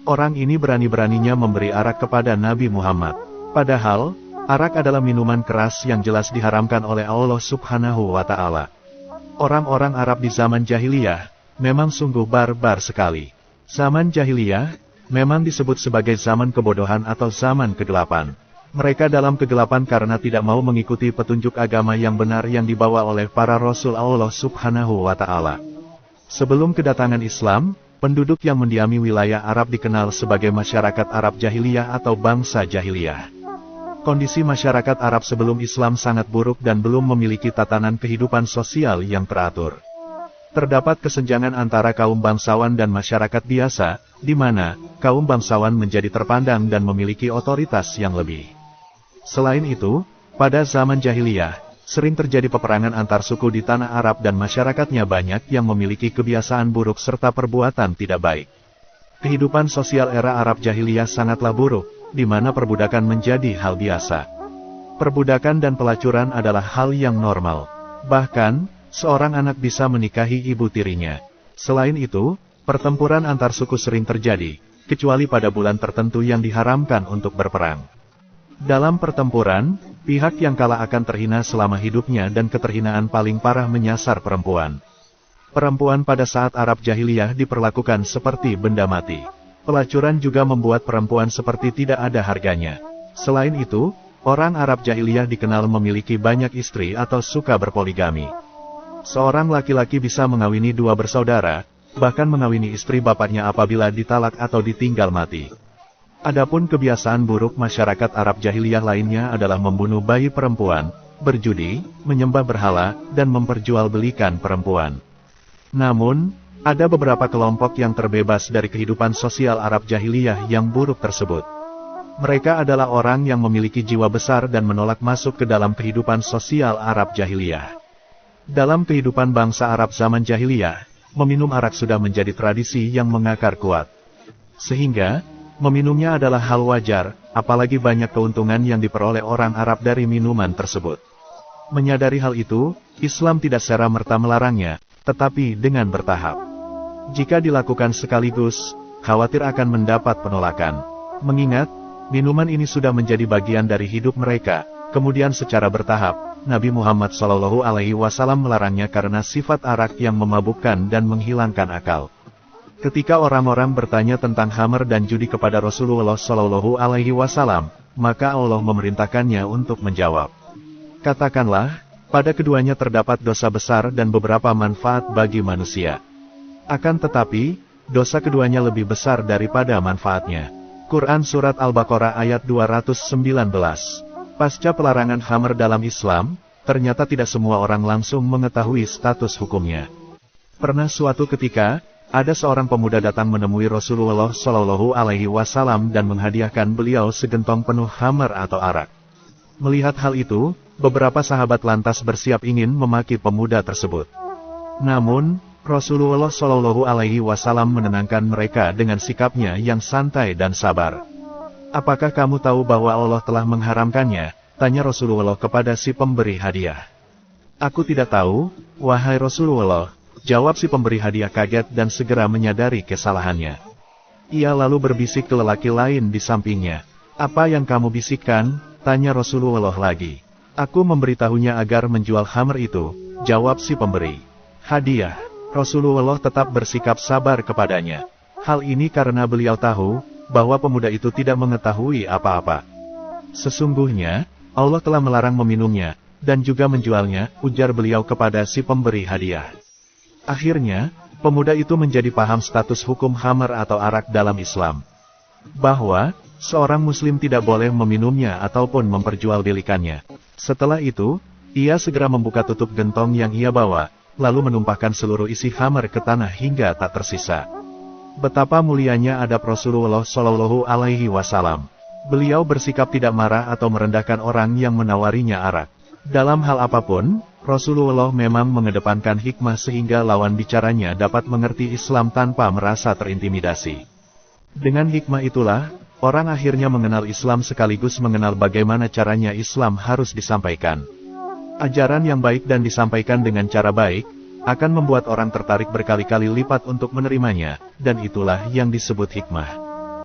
Orang ini berani-beraninya memberi arak kepada Nabi Muhammad. Padahal, arak adalah minuman keras yang jelas diharamkan oleh Allah Subhanahu wa Ta'ala. Orang-orang Arab di zaman jahiliyah memang sungguh barbar sekali. Zaman jahiliyah memang disebut sebagai zaman kebodohan atau zaman kegelapan. Mereka dalam kegelapan karena tidak mau mengikuti petunjuk agama yang benar yang dibawa oleh para Rasul Allah Subhanahu wa Ta'ala. Sebelum kedatangan Islam, penduduk yang mendiami wilayah Arab dikenal sebagai masyarakat Arab jahiliyah atau bangsa jahiliyah. Kondisi masyarakat Arab sebelum Islam sangat buruk dan belum memiliki tatanan kehidupan sosial yang teratur. Terdapat kesenjangan antara kaum bangsawan dan masyarakat biasa, di mana kaum bangsawan menjadi terpandang dan memiliki otoritas yang lebih. Selain itu, pada zaman jahiliyah, sering terjadi peperangan antar suku di tanah Arab dan masyarakatnya banyak yang memiliki kebiasaan buruk serta perbuatan tidak baik. Kehidupan sosial era Arab jahiliyah sangatlah buruk, di mana perbudakan menjadi hal biasa. Perbudakan dan pelacuran adalah hal yang normal. Bahkan, seorang anak bisa menikahi ibu tirinya. Selain itu, pertempuran antar suku sering terjadi, kecuali pada bulan tertentu yang diharamkan untuk berperang. Dalam pertempuran, pihak yang kalah akan terhina selama hidupnya dan keterhinaan paling parah menyasar perempuan. Perempuan pada saat Arab jahiliyah diperlakukan seperti benda mati. Pelacuran juga membuat perempuan seperti tidak ada harganya. Selain itu, orang Arab jahiliyah dikenal memiliki banyak istri atau suka berpoligami. Seorang laki-laki bisa mengawini dua bersaudara, bahkan mengawini istri bapaknya apabila ditalak atau ditinggal mati. Adapun kebiasaan buruk masyarakat Arab jahiliyah lainnya adalah membunuh bayi perempuan, berjudi, menyembah berhala, dan memperjualbelikan perempuan. Namun, ada beberapa kelompok yang terbebas dari kehidupan sosial Arab jahiliyah yang buruk tersebut. Mereka adalah orang yang memiliki jiwa besar dan menolak masuk ke dalam kehidupan sosial Arab jahiliyah. Dalam kehidupan bangsa Arab zaman jahiliyah, meminum arak sudah menjadi tradisi yang mengakar kuat. Sehingga, meminumnya adalah hal wajar, apalagi banyak keuntungan yang diperoleh orang Arab dari minuman tersebut. Menyadari hal itu, Islam tidak serta-merta melarangnya, tetapi dengan bertahap. Jika dilakukan sekaligus, khawatir akan mendapat penolakan. Mengingat, minuman ini sudah menjadi bagian dari hidup mereka, kemudian secara bertahap, Nabi Muhammad SAW melarangnya karena sifat arak yang memabukkan dan menghilangkan akal. Ketika orang-orang bertanya tentang khamr dan judi kepada Rasulullah SAW, maka Allah memerintahkannya untuk menjawab. Katakanlah, pada keduanya terdapat dosa besar dan beberapa manfaat bagi manusia. Akan tetapi, dosa keduanya lebih besar daripada manfaatnya. Quran Surat Al-Baqarah ayat 219. Pasca pelarangan khamr dalam Islam, ternyata tidak semua orang langsung mengetahui status hukumnya. Pernah suatu ketika, ada seorang pemuda datang menemui Rasulullah SAW dan menghadiahkan beliau segentong penuh khamr atau arak. Melihat hal itu, beberapa sahabat lantas bersiap ingin memaki pemuda tersebut. Namun, Rasulullah SAW menenangkan mereka dengan sikapnya yang santai dan sabar. Apakah kamu tahu bahwa Allah telah mengharamkannya? Tanya Rasulullah kepada si pemberi hadiah. Aku tidak tahu, wahai Rasulullah. Jawab si pemberi hadiah kaget dan segera menyadari kesalahannya. Ia lalu berbisik ke lelaki lain di sampingnya. Apa yang kamu bisikkan? Tanya Rasulullah lagi. Aku memberitahunya agar menjual khamr itu, jawab si pemberi hadiah. Rasulullah tetap bersikap sabar kepadanya. Hal ini karena beliau tahu, bahwa pemuda itu tidak mengetahui apa-apa. Sesungguhnya, Allah telah melarang meminumnya, dan juga menjualnya, ujar beliau kepada si pemberi hadiah. Akhirnya, pemuda itu menjadi paham status hukum khamr atau arak dalam Islam. Bahwa, seorang muslim tidak boleh meminumnya ataupun memperjualbelikannya. Setelah itu, ia segera membuka tutup gentong yang ia bawa, lalu menumpahkan seluruh isi khamr ke tanah hingga tak tersisa. Betapa mulianya adab Rasulullah SAW. Beliau bersikap tidak marah atau merendahkan orang yang menawarinya arak. Dalam hal apapun, Rasulullah memang mengedepankan hikmah sehingga lawan bicaranya dapat mengerti Islam tanpa merasa terintimidasi. Dengan hikmah itulah, orang akhirnya mengenal Islam sekaligus mengenal bagaimana caranya Islam harus disampaikan. Ajaran yang baik dan disampaikan dengan cara baik, akan membuat orang tertarik berkali-kali lipat untuk menerimanya, dan itulah yang disebut hikmah.